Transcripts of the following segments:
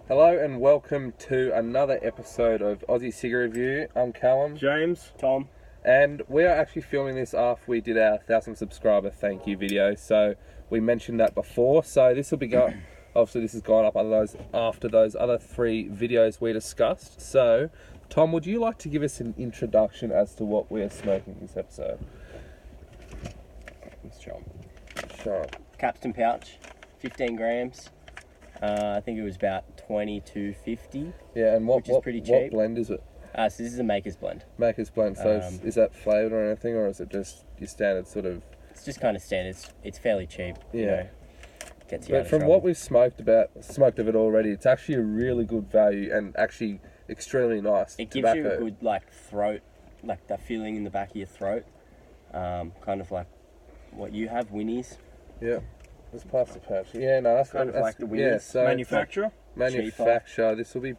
Hello and welcome to another episode of Aussie Ciggie Review. I'm Callum. James. Tom. And we are actually filming this after we did our 1,000 subscriber thank you video. So we mentioned that before. So this will be going, obviously this has gone up after those other 3 videos we discussed. So Tom, would you like to give us an introduction as to what we're smoking this episode? Let's try. Sure. Capstan pouch, 15 grams. I think it was about $22.50. Yeah, and which is pretty cheap. What blend is it? So this is a Maker's Blend. Maker's Blend. So is that flavoured or anything, or is it just your standard sort of? It's just kind of standard. It's fairly cheap. Yeah. You know, gets you out But of from trouble. what we've smoked of it already, it's actually a really good value and actually extremely nice. It gives tobacco. you a good throat, like that feeling in the back of your throat, kind of like what you have, Winnie's. Yeah. Let's pass the pouch. Yeah, no, that's Kind of like the yeah. Winnie's. So Manufacturer. manufacturer. This will be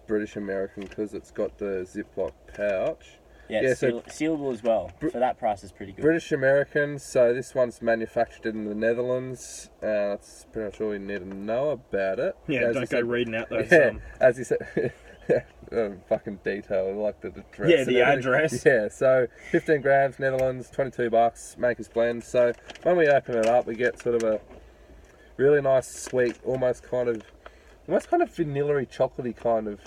British American because it's got the Ziploc pouch. Yeah, Yeah, it's so sealable as well. For that price, is pretty good. British American. So this one's manufactured in the Netherlands. That's pretty much all we need to know about it. Yeah, As don't you go said- reading out those. Yeah, as you said. Fucking detail, like the address. Yeah, and the everything. address. Yeah, so 15 grams, Netherlands, $22, Maker's Blend. So when we open it up, we get sort of a really nice, sweet, almost kind of vanilla-y, chocolatey kind of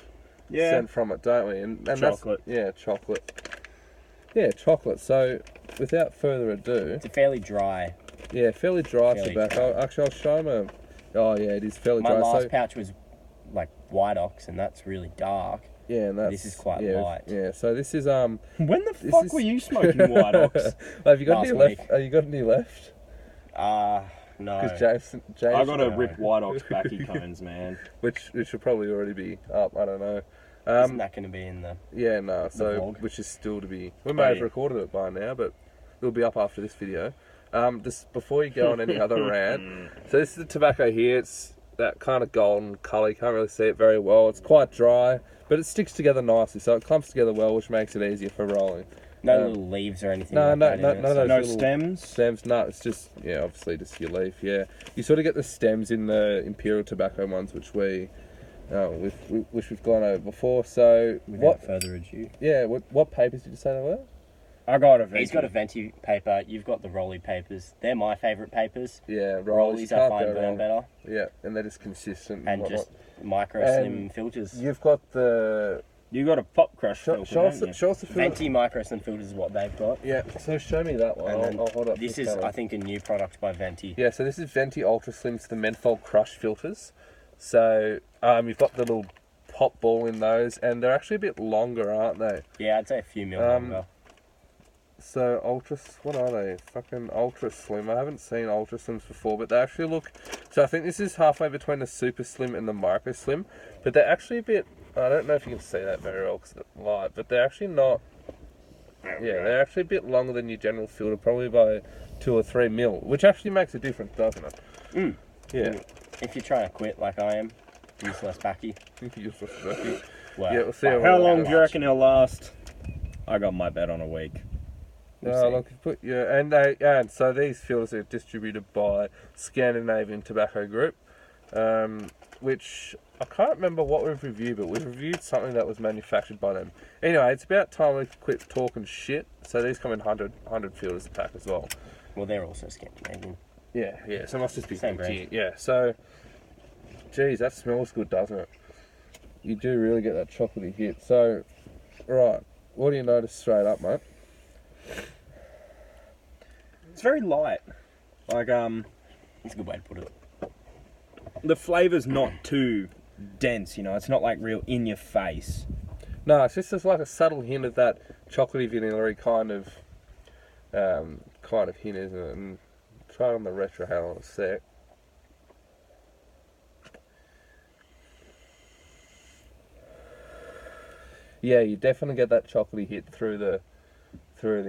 scent from it, don't we? And Chocolate. chocolate. Yeah, chocolate. So without further ado, It's a fairly dry. fairly dry Fairly tobacco. dry. Actually, I'll show them. Oh yeah, it is fairly My dry. last So pouch was like white ox, and that's really dark. yeah, and that's, This is quite yeah, light. Yeah, so this is When the This fuck is- were you smoking white ox? Have you got Last any left? week. Have you got any left? No. Because James, I got to no. rip white ox backy cones, man. which should probably already be up. I don't know. Isn't that going to be in the... Yeah, no. So vlog? which is still to be. We may have recorded it by now, but it'll be up after this video. Just before you go on any other rant. So this is the tobacco here. It's that kind of golden colour. You can't really see it very well. It's quite dry, but it sticks together nicely, so it clumps together well, which makes it easier for rolling. No little leaves or anything No, like no, that no, in it, no, so- no. No little stems. Stems, no, it's just, obviously just your leaf, yeah. You sort of get the stems in the Imperial Tobacco ones, which we've gone over before, so... Without further ado. Yeah, what papers did you say they were? I got a He's got a venti paper, you've got the Rolly papers. They're my favourite papers. Yeah, Rollies I find burn better. Yeah, and they're just consistent. And whatnot. just micro slim filters. You've got the... You got a pop crush filter, Show us don't you? the filter. Venti micro slim filters is what they've got. Yeah, so show me that one. And then I'll hold up this the is, colour. I think, a new product by Venti. Yeah, so this is Venti Ultra Slims, the menthol crush filters. So you've got the little pop ball in those, and they're actually a bit longer, aren't they? Yeah, I'd say a few mil longer. So what are they? Fucking Ultra Slim. I haven't seen Ultra Slims before, but they actually look... So I think this is halfway between the Super Slim and the Micro Slim, but they're actually a bit... I don't know if you can see that very well because it's light, but they're actually not... Yeah, they're actually a bit longer than your general filter, probably by 2 or 3 mil, which actually makes a difference, doesn't it? Mm. Yeah. If you're trying to quit like I am, use less backy. You're so lucky. Wow. Yeah, we'll see How long do you reckon it'll last? I got my bet on a week. Look, and so these filters are distributed by Scandinavian Tobacco Group, which I can't remember what we've reviewed, but we've reviewed something that was manufactured by them. Anyway, it's about time we quit talking shit. So these come in 100 filters a pack as well. Well, they're also Scandinavian. Yeah. So it must just be Same brand. Yeah. So, geez, that smells good, doesn't it? You do really get that chocolatey hit. So, right, what do you notice straight up, mate? It's very light. Like, That's a good way to put it. the flavour's not too dense, you know? It's not like real in your face. No, it's just like a subtle hint of that chocolatey vanilla kind of hint, isn't it? And try it on the retro halo in a sec. Yeah, you definitely get that chocolatey hit through the retro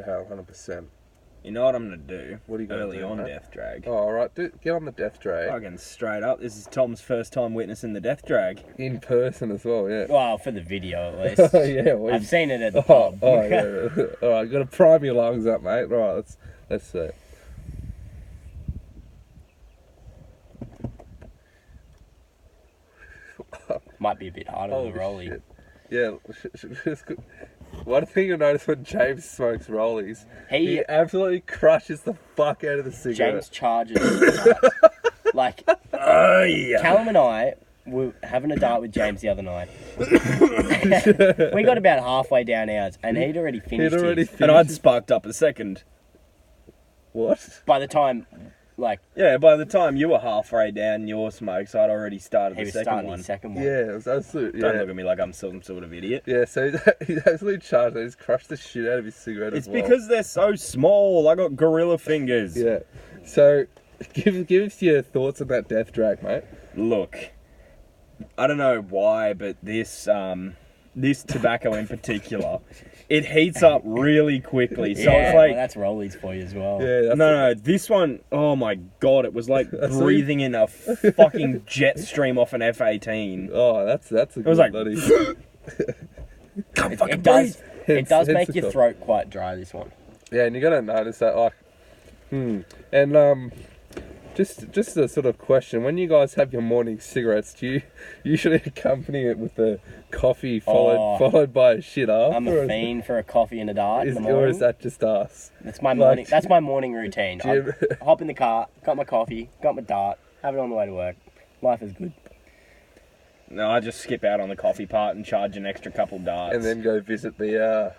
halo, 100%. You know what I'm going to do? What are you gonna early do, on mate? death drag? Oh, all right, get on the death drag Fucking straight up. This is Tom's first time witnessing the death drag. in person as well. Yeah. Well, for the video at least. Yeah. I've seen it at the Oh, pub. yeah. All right, you got to prime your lungs up, mate. Right, let's see. Might be a bit harder Holy than a rollie. shit. Yeah. One thing you'll notice when James smokes rollies, he absolutely crushes the fuck out of the cigarette. James charges. Like, Callum and I were having a dart with James the other night. We got about halfway down ours, and he'd already finished his. And I'd sparked up a second. What? By the time, like... Yeah, by the time you were halfway down your smokes, I'd already started the second one. His second one. Yeah, it was absolutely... Don't look at me like I'm some sort of idiot. Yeah, so he's absolutely charged. He's crushed the shit out of his cigarette It's as well. because they're so small. I got gorilla fingers. Yeah. So, give us your thoughts on that death drag, mate. Look, I don't know why, but this tobacco in particular, it heats up really quickly. So Yeah, it's like, well, that's rollies for you as well. Yeah, no, this one, oh my god, it was like breathing in a fucking jet stream off an F-18. Oh, that's a good was like, bloody... Can't fucking It does, breathe. it does Hence make the your cough. throat quite dry, this one. Yeah, and you gotta notice that, like... And, just a sort of question. When you guys have your morning cigarettes, do you usually accompany it with a coffee followed by a shit after? I'm a fiend for a coffee and a dart in the Or morning. is that just us? That's my morning. Like- That's my morning routine. Do you- I hop in the car, got my coffee, got my dart, have it on the way to work. Life is good. No, I just skip out on the coffee part and charge an extra couple darts. And then go visit the...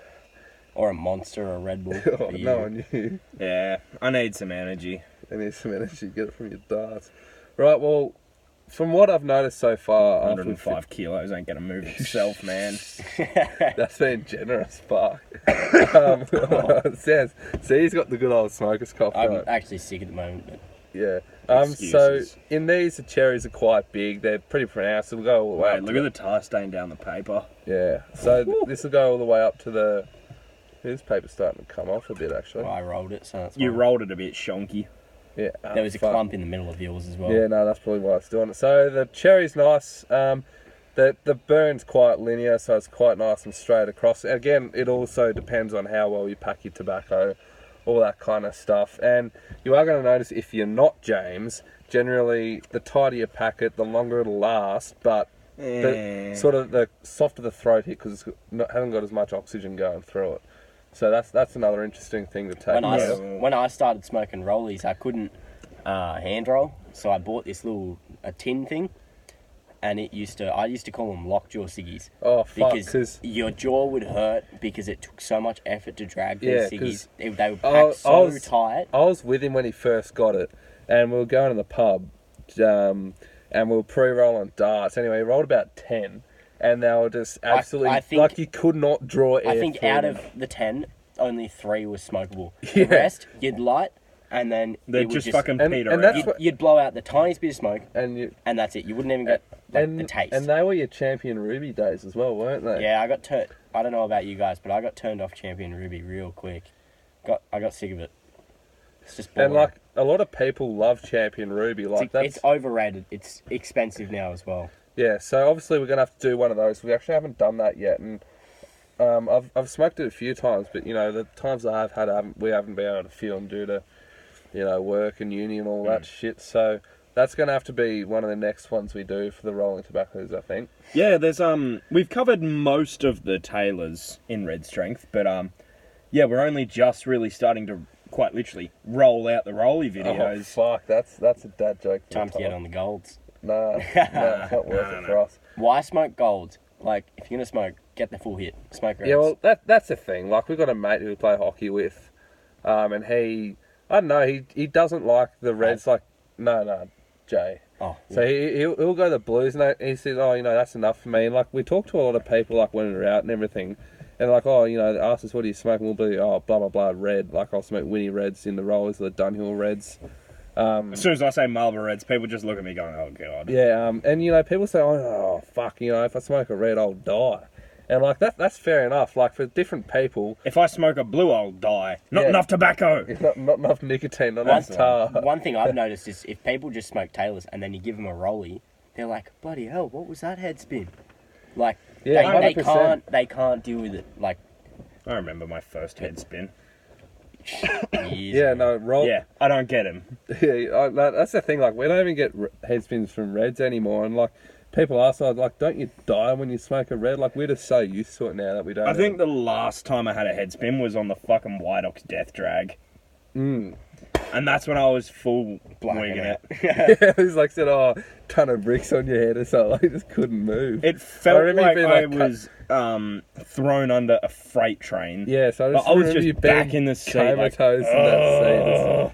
Or a Monster or a Red Bull. Oh, for you. no one knew. Yeah, I need some energy. And there's some energy, get it from your darts. Right, well, from what I've noticed so far... 105 kilos ain't gonna move itself, man. That's been generous, fuck. Sounds... See, he's got the good old smoker's cough. I'm Right? actually sick at the moment. But Yeah. So, Excuses. in these, the cherries are quite big. They're pretty pronounced. It'll go all the way Wait, up look to at the tar stain down the paper. Yeah. So, this will go all the way up to the... This paper's starting to come off a bit, actually. I rolled it, so that's You fine. rolled it a bit shonky. Yeah. There was a fuck. clump in the middle of yours as well. Yeah, no, that's probably why it's doing it. So the cherry's nice. The burn's quite linear, so it's quite nice and straight across. Again, it also depends on how well you pack your tobacco, all that kind of stuff. And you are going to notice if you're not James, generally the tighter you pack it, the longer it'll last. But the sort of the softer the throat hit because it hasn't got as much oxygen going through it. So that's another interesting thing to take. When I started smoking rollies, I couldn't hand roll, so I bought this a tin thing, and I used to call them lockjaw ciggies. Oh fuck! Because your jaw would hurt because it took so much effort to drag these ciggies. They were I packed so was- tight. I was with him when he first got it, and we were going to the pub, and we were pre-rolling darts. Anyway, he rolled about 10, and they were just absolutely I think- like you could not draw air. I think through out them. of the 10, only 3 was smokable. Yeah. The rest, you'd light, and then They're it would just fucking peter and that's out. what- you'd blow out the tiniest bit of smoke, and and that's it. You wouldn't even get the taste. And they were your Champion Ruby days as well, weren't they? Yeah, I got turned. I don't know about you guys, but I got turned off Champion Ruby real quick. I got sick of it. It's just boring. And like a lot of people love Champion Ruby, like it's overrated. It's expensive now as well. Yeah, so obviously we're gonna have to do one of those. We actually haven't done that yet, and I've smoked it a few times, but you know the times I have had, we haven't been able to feel them due to, you know, work and uni and all that shit. So that's gonna have to be one of the next ones we do for the rolling tobaccos, I think. Yeah, there's we've covered most of the tailors in red strength, but yeah, we're only just really starting to quite literally roll out the rolly Oh videos. fuck, that's a dad joke. Time to get on the golds. Nah, it's not worth it for us. Why smoke golds? Like, if you're gonna smoke, get the full hit. Smoke reds. Yeah, well, that's the thing. Like, we've got a mate who we play hockey with, and I don't know, he doesn't like the reds. Like, no, Jay. Oh, So he'll go the blues, and he says, oh, you know, that's enough for me. And like, we talk to a lot of people, like, when we're out and everything, and like, oh, you know, they ask us, what do you smoke? And we'll be, oh, blah, blah, blah, red. Like, I'll smoke Winnie Reds in the rollers, or the Dunhill Reds. As soon as I say Marlboro Reds, people just look at me going, oh god. Yeah, and you know, people say, oh, fuck, you know, if I smoke a red, I'll die. And like, that's fair enough. Like, for different people, If I smoke a blue, I'll die. Not Yeah. enough tobacco. it's not enough nicotine, not enough tar. One thing I've noticed is if people just smoke Taylors and then you give them a rollie, they're like, bloody hell, what was that head spin? Like, Yeah, they 100%. can't deal with it. Like, I remember my first head spin. Yeah, no, Rob. Yeah, I don't get him. Yeah, that's the thing. Like, we don't even get head spins from reds anymore, and like, people ask us, like, don't you die when you smoke a red? Like, we're just so used to it now that we don't. I think the last time I had a head spin was on the fucking White Ox Death Drag. And that's when I was full wigging it. Yeah, it was like said, oh, ton of bricks on your head or something. Like, just couldn't move. It felt like I being, was thrown under a freight train. Yeah, so I was just back in the seat, comatose in that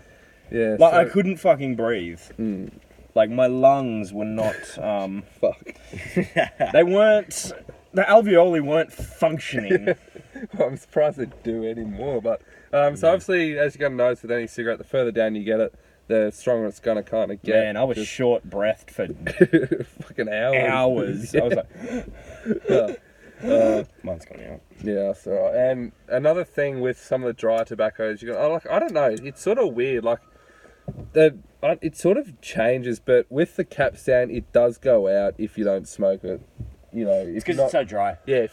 seat. Yeah, like I couldn't fucking breathe. Like my lungs were not. Fuck. They weren't. The alveoli weren't functioning. Well, I'm surprised they do anymore, but so obviously, as you're gonna notice with any cigarette, the further down you get it, the stronger it's gonna kind of get. Man, I was short-breathed for fucking hours. I was like, mine's gone out. Yeah, that's alright. And another thing with some of the dry tobaccos, I don't know, it's sort of weird. Like, it sort of changes, but with the Capstan, it does go out if you don't smoke it. You know, it's because it's so dry. Yeah,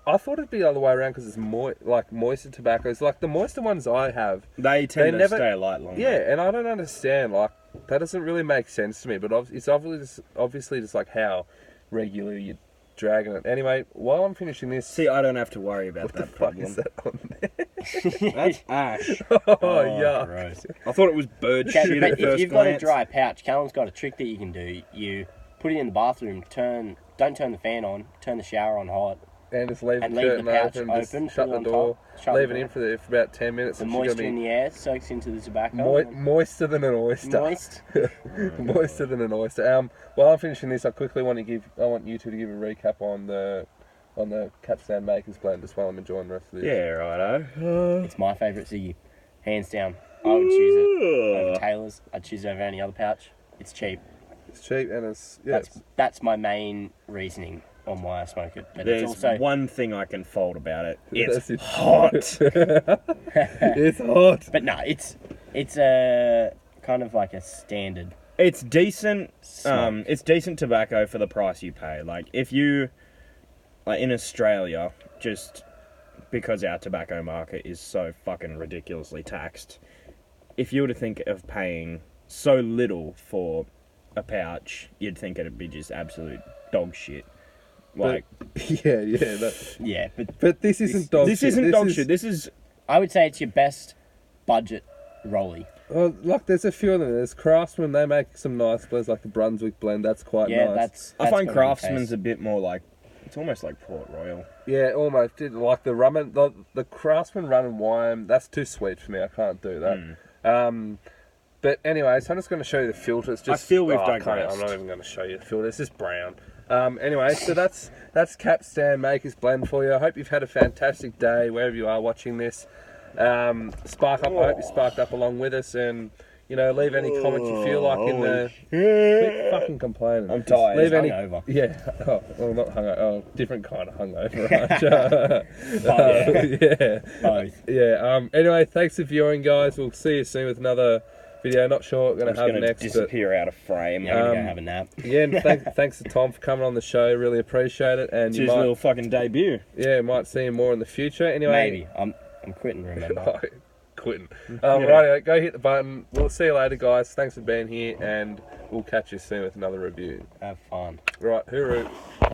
I thought it'd be the other way around because it's moister tobaccos. Like the moister ones I have, they tend to stay alight longer. Yeah, and I don't understand. Like that doesn't really make sense to me. But it's obviously just like how regularly you're dragging it. Anyway, while I'm finishing this, see, I don't have to worry about what that the problem. fuck is that on there? That's ash. Oh yeah. Gross. I thought it was bird shit But at if first you've glance. got a dry pouch, Callum's got a trick that you can do. You put it in the bathroom, don't turn the fan on, turn the shower on hot, and just leave and the leave curtain the pouch open, open, shut the door, leave it in for about 10 minutes. The and moisture in the air soaks into the tobacco. Moister than an oyster. Moist. Moister than an oyster. While I'm finishing this, I want you two to give a recap on the Capstan Makers blend as well. I'm enjoying the rest of this. Yeah, righto. It's my favourite Ciggie, hands down. I would choose it over Taylor's. I'd choose it over any other pouch. It's cheap. It's cheap and it's That's my main reasoning on why I smoke it. But There's it's also one thing I can fault about it. It's It's hot. it's hot. But no, it's a kind of like a standard. It's decent. Smoke. It's decent tobacco for the price you pay. Like if you, like in Australia, just because our tobacco market is so fucking ridiculously taxed, if you were to think of paying so little for a pouch, you'd think it'd be just absolute dog shit. Like, Yeah, but this isn't dog shit. this isn't dog shit. This is. I would say it's your best budget rolly. Well, like there's a few of them. There's Craftsman. They make some nice blends, like the Brunswick blend. That's quite Yeah, nice. that's I find got a good Craftsman's taste. a bit more like. It's almost like Port Royal. Yeah, almost. Like the rum and the Craftsman rum and wine. That's too sweet for me. I can't do that. But anyway, so I'm just going to show you the filters. Just, I feel we've I'm digressed. not even going to show you the filter. It's just brown. Anyway, so that's Capstan Makers blend for you. I hope you've had a fantastic day wherever you are watching this. Spark up. I hope you sparked up along with us, and leave any comments you feel like in the. Quit fucking complaining. I'm tired. Leave any. Hungover. Yeah. Oh, well, not hungover. Oh, different kind of hungover. Right? Yeah. Both. Yeah. Anyway, thanks for viewing, guys. We'll see you soon with another video. Not sure what we're going to have next. Disappear out of frame. Yeah, I'm gonna go have a nap. Yeah, and thanks to Tom for coming on the show. Really appreciate it. And It's his little fucking debut. Yeah, might see him more in the future. Anyway, Maybe. I'm quitting, remember. Quitting. Right, go hit the button. We'll see you later, guys. Thanks for being here, and we'll catch you soon with another review. Have fun. Right, hooroo.